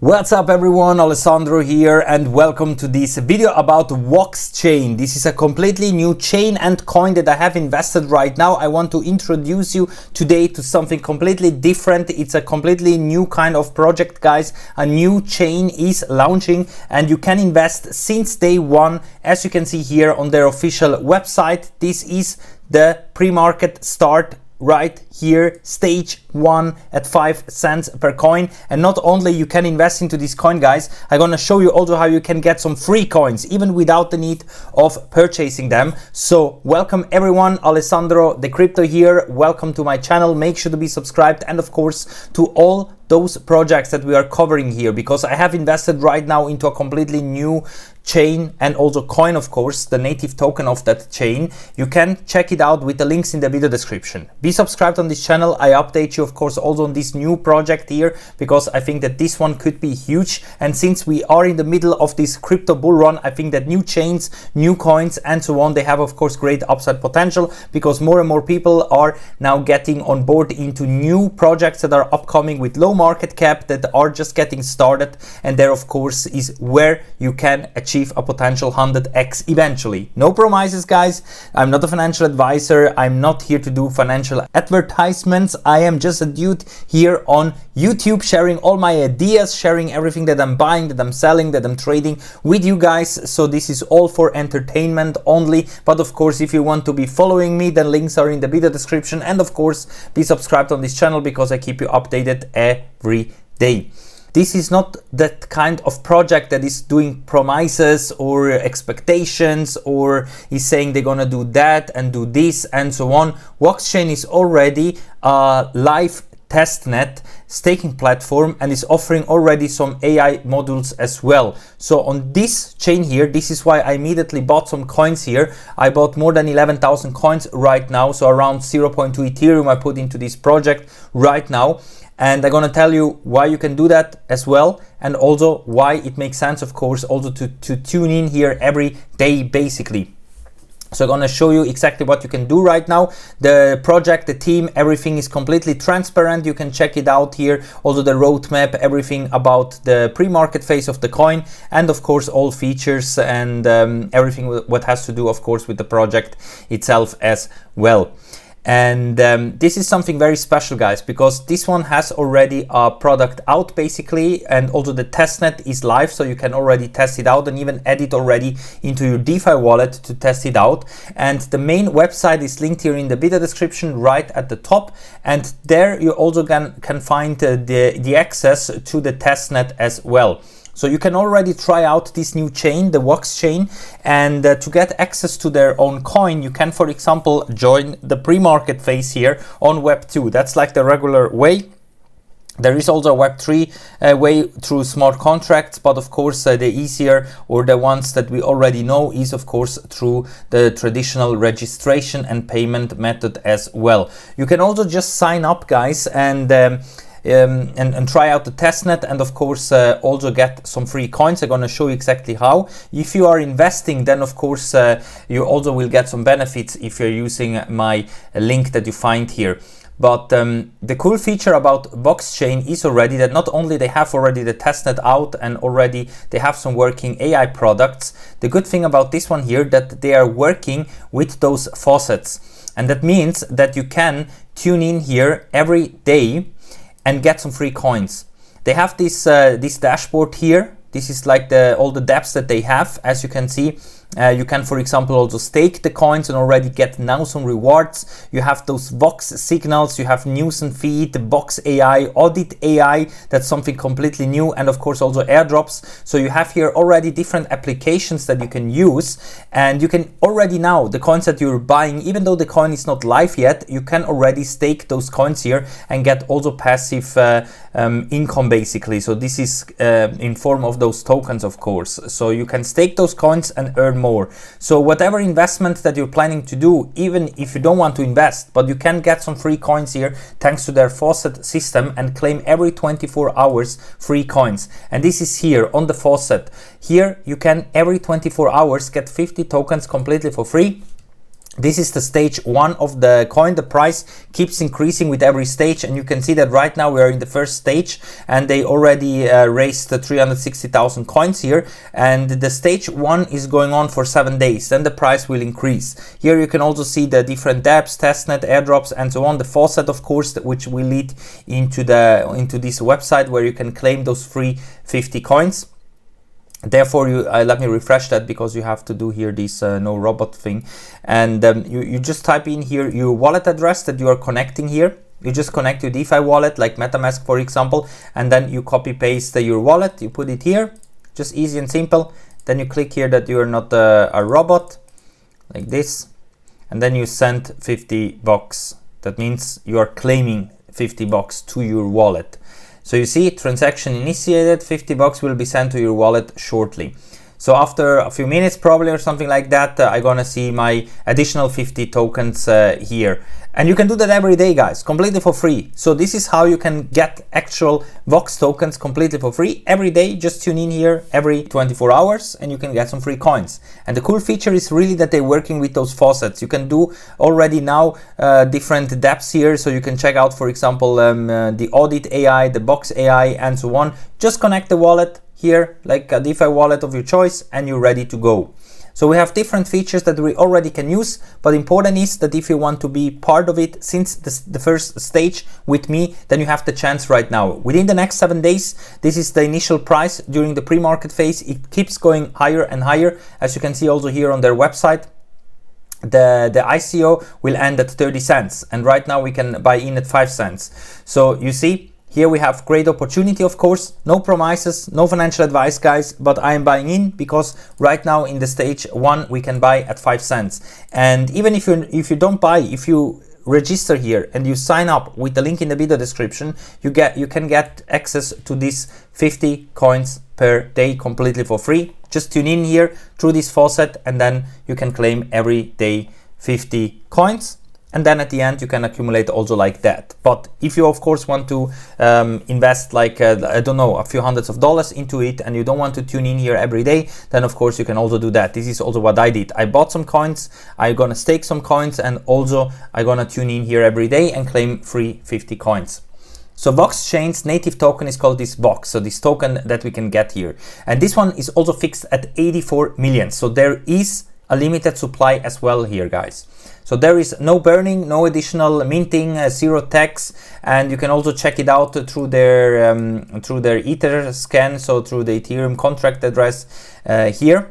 What's up everyone, Alessandro here and welcome to this video about Woxchain. This is a completely new chain and coin that I have invested right now. I want to introduce you today to something completely different. It's a completely new kind of project, guys. A new chain is launching and you can invest since day one. As you can see here on their official website, this is the pre-market start right here, stage 1 at 5 cents per coin. And not only you can invest into this coin, guys, I'm gonna show you also how you can get some free coins even without the need of purchasing them. So welcome everyone, Alessandro the Crypto here. Welcome to my channel. Make sure to be subscribed and of course to all those projects that we are covering here, because I have invested right now into a completely new chain and also coin, of course, the native token of that chain. You can check it out with the links in the video description. Be subscribed on this channel. I update you, of course, also on this new project here, because I think that this one could be huge. And since we are in the middle of this crypto bull run, I think that new chains, new coins and so on, they have, of course, great upside potential, because more and more people are now getting on board into new projects that are upcoming with low market cap, that are just getting started. And there, of course, is where you can achieve a potential 100x eventually. No promises, guys. I'm not a financial advisor. I'm not here to do financial advertisements. I am just a dude here on YouTube sharing all my ideas, sharing everything that I'm buying, that I'm selling, that I'm trading with you guys. So this is all for entertainment only. But of course, if you want to be following me, then links are in the video description. And of course, be subscribed on this channel because I keep you updated every day. This is not that kind of project that is doing promises or expectations or is saying they're gonna do that and do this and so on. Woxchain is already a live testnet staking platform and is offering already some AI modules as well. So on this chain here, this is why I immediately bought some coins here. I bought more than 11,000 coins right now, so around 0.2 Ethereum I put into this project right now. And I'm gonna tell you why you can do that as well, and also why it makes sense, of course, also to tune in here every day basically. So I'm gonna show you exactly what you can do right now. The project, the team, everything is completely transparent. You can check it out here. Also the roadmap, everything about the pre-market phase of the coin, and of course all features and everything what has to do, of course, with the project itself as well. And this is something very special, guys, because this one has already a product out basically, and also the testnet is live, so you can already test it out and even add it already into your DeFi wallet to test it out. And the main website is linked here in the video description right at the top, and there you also can find the access to the testnet as well. So you can already try out this new chain, the Woxchain, and to get access to their own coin, you can, for example, join the pre-market phase here on Web 2. That's like the regular way. There is also a Web 3 way through smart contracts, but of course the easier, or the ones that we already know, is of course through the traditional registration and payment method as well. You can also just sign up, guys, and try out the testnet, and of course also get some free coins. I'm going to show you exactly how. If you are investing, then of course you also will get some benefits if you're using my link that you find here. But the cool feature about Woxchain is already that not only they have already the testnet out and already they have some working AI products. The good thing about this one here, that they are working with those faucets, and that means that you can tune in here every day and get some free coins. They have this this dashboard here. This is like all the dApps that they have. As you can see, you can, for example, also stake the coins and already get now some rewards. You have those Vox signals, you have news and feed, the Vox AI, audit AI, that's something completely new, and of course also airdrops. So you have here already different applications that you can use, and you can already now, the coins that you're buying, even though the coin is not live yet, you can already stake those coins here and get also passive income basically. So this is in form of those tokens, of course. So you can stake those coins and earn more. So whatever investment that you're planning to do, even if you don't want to invest, but you can get some free coins here thanks to their faucet system and claim every 24 hours free coins. And this is here on the faucet. Here you can every 24 hours get 50 tokens completely for free. This is the stage 1 of the coin. The price keeps increasing with every stage, and you can see that right now we are in the first stage, and they already raised the 360,000 coins here, and the stage 1 is going on for 7 days. Then the price will increase. Here you can also see the different dApps, testnet, airdrops, and so on. The faucet, of course, which will lead into this website where you can claim those free 50 coins. Therefore, let me refresh that, because you have to do here this no robot thing, and you just type in here your wallet address that you are connecting here. You just connect your DeFi wallet, like MetaMask for example, and then you copy paste your wallet, you put it here, just easy and simple. Then you click here that you are not a robot, like this, and then you send 50 bucks. That means you are claiming 50 bucks to your wallet. So you see, transaction initiated, 50 bucks will be sent to your wallet shortly. So after a few minutes probably or something like that, I'm gonna see my additional 50 tokens here. And you can do that every day, guys, completely for free. So this is how you can get actual WOX tokens completely for free every day. Just tune in here every 24 hours and you can get some free coins. And the cool feature is really that they're working with those faucets. You can do already now different dApps here. So you can check out, for example, the Audit AI, the Box AI, and so on. Just connect the wallet here, like a DeFi wallet of your choice, and you're ready to go. So we have different features that we already can use, but important is that if you want to be part of it since the first stage with me, then you have the chance right now. Within the next 7 days, this is the initial price during the pre-market phase. It keeps going higher and higher. As you can see also here on their website, the ICO will end at 30 cents, and right now we can buy in at 5 cents. So you see, here we have great opportunity, of course, no promises, no financial advice, guys, but I am buying in because right now in the stage 1 we can buy at 5 cents. And even if you don't buy, if you register here and you sign up with the link in the video description, you can get access to these 50 coins per day completely for free. Just tune in here through this faucet and then you can claim every day 50 coins. And then at the end you can accumulate also like that. But if you of course want to invest like I don't know, a few hundreds of dollars into it, and you don't want to tune in here every day, then of course you can also do that. This is also what I did. I bought some coins, I'm gonna stake some coins, and also I'm gonna tune in here every day and claim free 50 coins. So Woxchain's native token is called this WOX, so this token that we can get here. And this one is also fixed at 84 million. So there is a limited supply as well here, guys. So there is no burning, no additional minting, zero tax, and you can also check it out through their Ether scan, so through the Ethereum contract address here.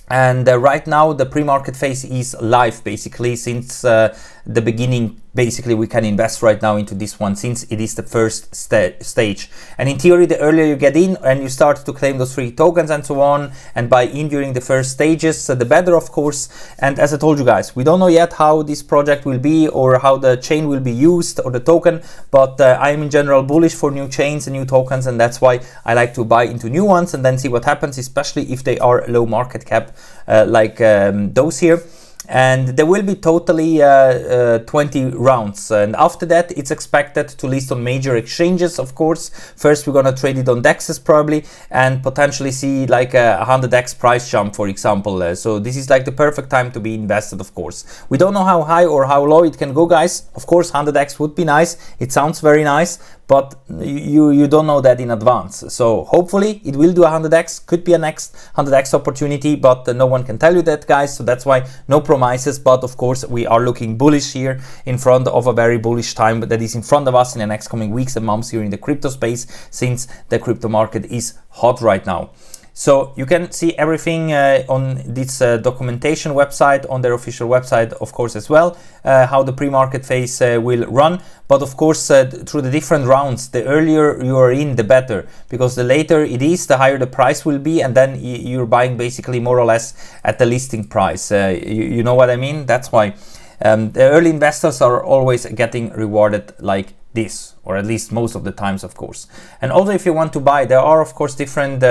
And right now the pre-market phase is live basically since the beginning. Basically we can invest right now into this one since it is the first stage. And in theory, the earlier you get in and you start to claim those free tokens and so on and buy in during the first stages, the better, of course. And as I told you guys, we don't know yet how this project will be or how the chain will be used or the token, but I am in general bullish for new chains and new tokens, and that's why I like to buy into new ones and then see what happens, especially if they are low market cap like those here. And there will be totally 20 rounds, and after that it's expected to list on major exchanges, of course. First we're gonna trade it on DEXs probably and potentially see like a 100x price jump, for example. So this is like the perfect time to be invested, of course. We don't know how high or how low it can go, guys. Of course 100x would be nice, it sounds very nice, but you don't know that in advance. So hopefully it will do 100x, could be a next 100x opportunity, but no one can tell you that, guys. So that's why no promises, but of course we are looking bullish here in front of a very bullish time that is in front of us in the next coming weeks and months here in the crypto space, since the crypto market is hot right now. So you can see everything on this documentation website, on their official website, of course, as well, how the pre-market phase will run. But of course, through the different rounds, the earlier you are in, the better, because the later it is, the higher the price will be, and then you're buying basically more or less at the listing price. You know what I mean? That's why the early investors are always getting rewarded like this, or at least most of the times, of course. And also, if you want to buy, there are of course different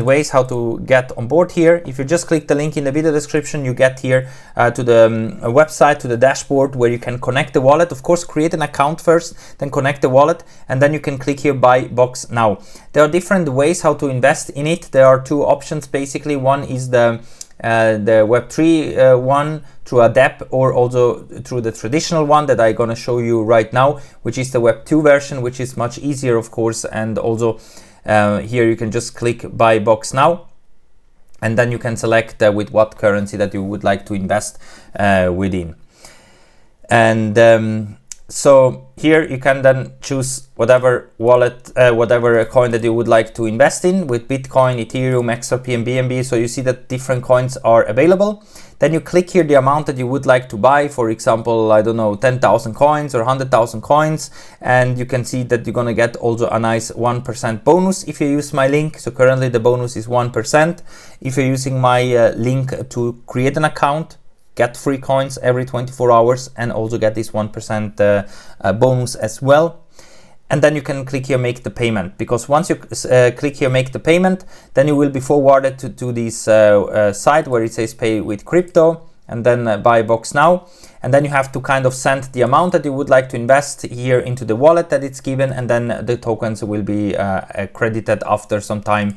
ways how to get on board here. If you just click the link in the video description, you get here to the website, to the dashboard, where you can connect the wallet. Of course, create an account first, then connect the wallet, and then you can click here buy WOX now. There are different ways how to invest in it. There are two options basically. One is the Web3 one through a dApp or also through the traditional one that I'm gonna show you right now, which is the Web 2 version, which is much easier, of course. And also here you can just click buy box now, and then you can select with what currency that you would like to invest within. And so here you can then choose whatever wallet, whatever coin that you would like to invest in, with Bitcoin, Ethereum, XRP, and BNB. So you see that different coins are available. Then you click here the amount that you would like to buy. For example, I don't know, 10,000 coins or 100,000 coins. And you can see that you're gonna get also a nice 1% bonus if you use my link. So currently the bonus is 1%. If you're using my link to create an account, get free coins every 24 hours and also get this 1% bonus as well. And then you can click here make the payment, because once you click here make the payment, then you will be forwarded to this site where it says pay with crypto, and then buy box now. And then you have to kind of send the amount that you would like to invest here into the wallet that it's given, and then the tokens will be credited after some time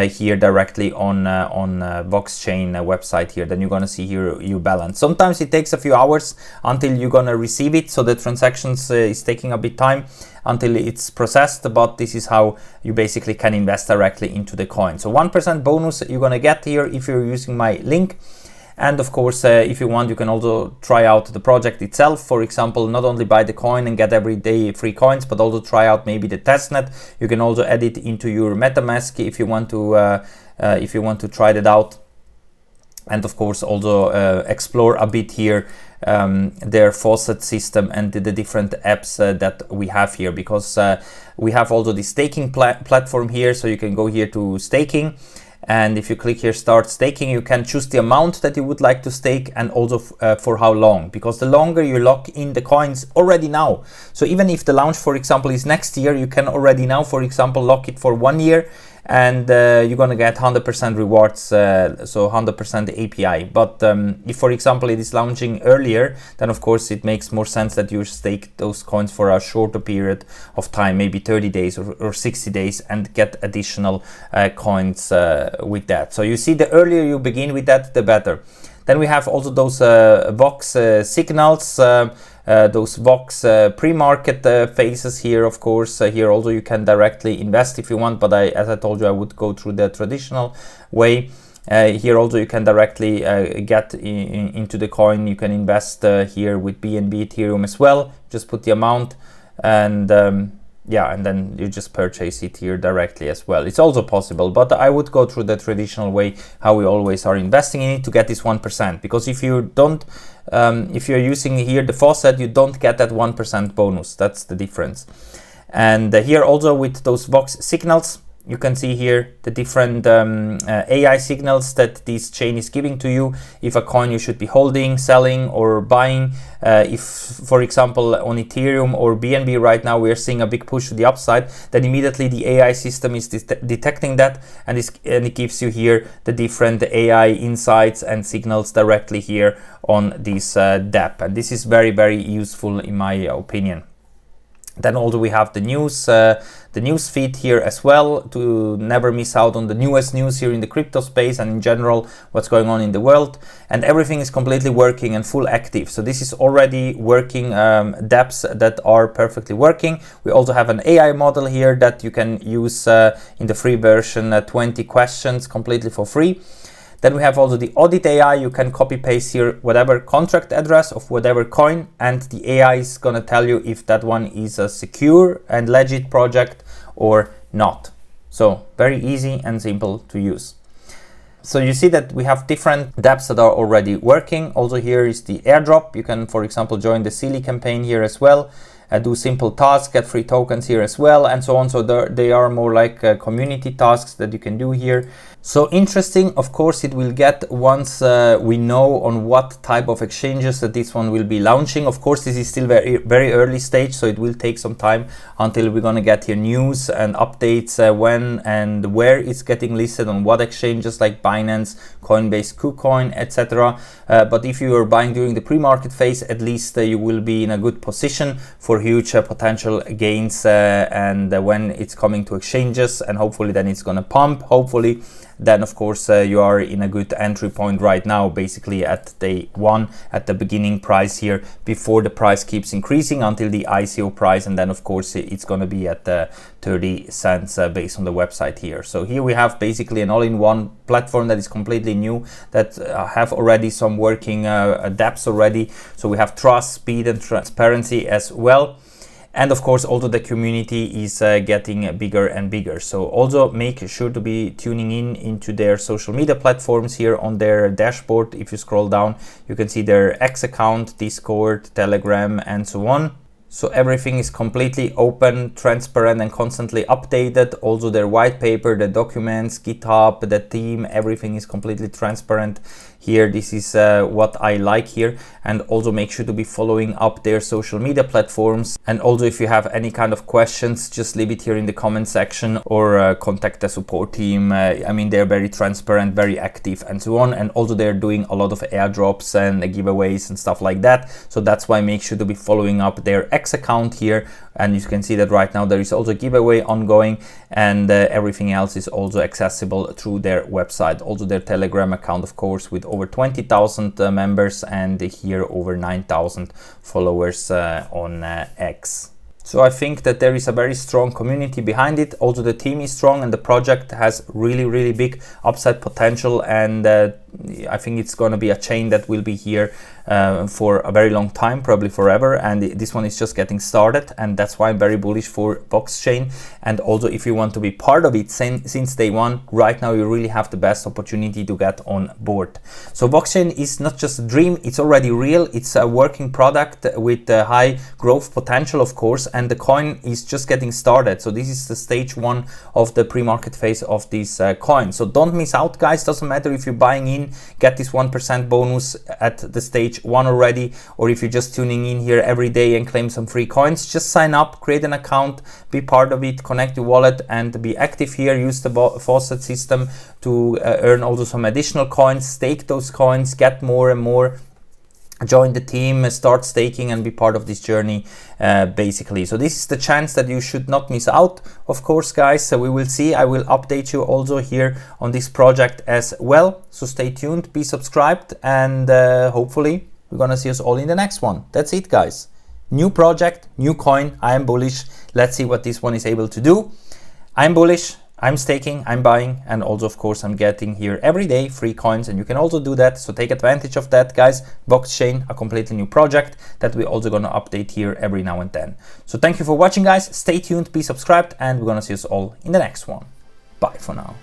here directly on Woxchain website here. Then you're gonna see here your balance. Sometimes it takes a few hours until you're gonna receive it, so the transactions is taking a bit time until it's processed, but this is how you basically can invest directly into the coin. So 1% bonus you're gonna get here if you're using my link. And of course, if you want, you can also try out the project itself. For example, not only buy the coin and get every day free coins, but also try out maybe the testnet. You can also add it into your MetaMask if you want to try that out. And of course, also explore a bit here their faucet system and the different apps that we have here, because we have also the staking platform here. So you can go here to staking. And if you click here start staking, you can choose the amount that you would like to stake, and also for how long, because the longer you lock in the coins already now. So even if the launch, for example, is next year, you can already now, for example, lock it for 1 year, and you're gonna get 100% rewards, so 100% API. But if, for example, it is launching earlier, then of course it makes more sense that you stake those coins for a shorter period of time, maybe 30 days or 60 days, and get additional coins with that. So you see, the earlier you begin with that, the better. Then we have also those WOX signals, those WOX pre-market phases here. Of course, here also you can directly invest if you want, but as I told you, I would go through the traditional way. Here also you can directly get into the coin. You can invest here with BNB, Ethereum as well. Just put the amount, and yeah, and then you just purchase it here directly as well. It's also possible, but I would go through the traditional way, how we always are investing in it, to get this 1%. Because if you don't, if you're using here the faucet, you don't get that 1% bonus. That's the difference. And here also with those WOX signals, you can see here the different AI signals that this chain is giving to you. If a coin you should be holding, selling, or buying. If, for example, on Ethereum or BNB right now we are seeing a big push to the upside, then immediately the AI system is detecting that, and it gives you here the different AI insights and signals directly here on this dApp. And this is very, very useful in my opinion. Then also we have the news feed here as well, to never miss out on the newest news here in the crypto space and in general what's going on in the world. And everything is completely working and full active. So this is already working dApps that are perfectly working. We also have an AI model here that you can use in the free version, 20 questions completely for free. Then we have also the audit AI. You can copy paste here whatever contract address of whatever coin, and the AI is gonna tell you if that one is a secure and legit project or not. So very easy and simple to use. So you see that we have different dApps that are already working. Also here is the airdrop. You can, for example, join the Silly campaign here as well. Do simple tasks, get free tokens here as well, and so on. So they are more like community tasks that you can do here. So interesting, of course, it will get once we know on what type of exchanges that this one will be launching. Of course, this is still very early stage, so it will take some time until we're gonna get here news and updates when and where it's getting listed, on what exchanges like Binance, Coinbase, KuCoin, etc. But if you are buying during the pre-market phase, at least you will be in a good position for huge potential gains, and when it's coming to exchanges, and hopefully then it's gonna pump, hopefully. then of course you are in a good entry point right now, basically at day one, at the beginning price here, before the price keeps increasing until the ICO price, and then of course it's going to be at 30 cents based on the website here. So here we have basically an all-in-one platform that is completely new, that have already some working dApps already. So we have trust, speed and transparency as well. And of course, also the community is getting bigger and bigger. So also make sure to be tuning in into their social media platforms here on their dashboard. If you scroll down, you can see their X account, Discord, Telegram, and so on. So everything is completely open, transparent, and constantly updated. Also their white paper, the documents, GitHub, the team, everything is completely transparent here. This is what I like here. And also make sure to be following up their social media platforms. And also if you have any kind of questions, just leave it here in the comment section, or contact the support team. I mean, they're very transparent, very active, and so on. And also they're doing a lot of airdrops and giveaways and stuff like that. So that's why make sure to be following up their X account here. And you can see that right now there is also a giveaway ongoing, and everything else is also accessible through their website. Also their Telegram account, of course, with over 20,000 members, and here over 9,000 followers on X. So I think that there is a very strong community behind it. Also the team is strong, and the project has really big upside potential, and I think it's going to be a chain that will be here for a very long time, probably forever. And this one is just getting started, and that's why I'm very bullish for Woxchain. And also if you want to be part of it since day one, right now you really have the best opportunity to get on board. So Woxchain is not just a dream, it's already real. It's a working product with high growth potential, of course, and the coin is just getting started. So this is the stage one of the pre-market phase of this coin. So don't miss out, guys. Doesn't matter if you're buying in, get this 1% bonus at the stage one already, or if you're just tuning in here every day and claim some free coins, just sign up, create an account, be part of it, connect your wallet, and be active here. Use the faucet system to earn also some additional coins, stake those coins, get more and more. Join the team, start staking, and be part of this journey, basically. So this is the chance that you should not miss out, of course, guys. So we will see. I will update you also here on this project as well. So stay tuned, be subscribed, and hopefully we're gonna see us all in the next one. That's it, guys. New project, new coin. I am bullish. Let's see what this one is able to do. I'm bullish. I'm staking, I'm buying, and also of course I'm getting here every day free coins, and you can also do that. So take advantage of that, guys. Woxchain, a completely new project that we're also gonna update here every now and then. So thank you for watching, guys. Stay tuned, be subscribed, and we're gonna see us all in the next one. Bye for now.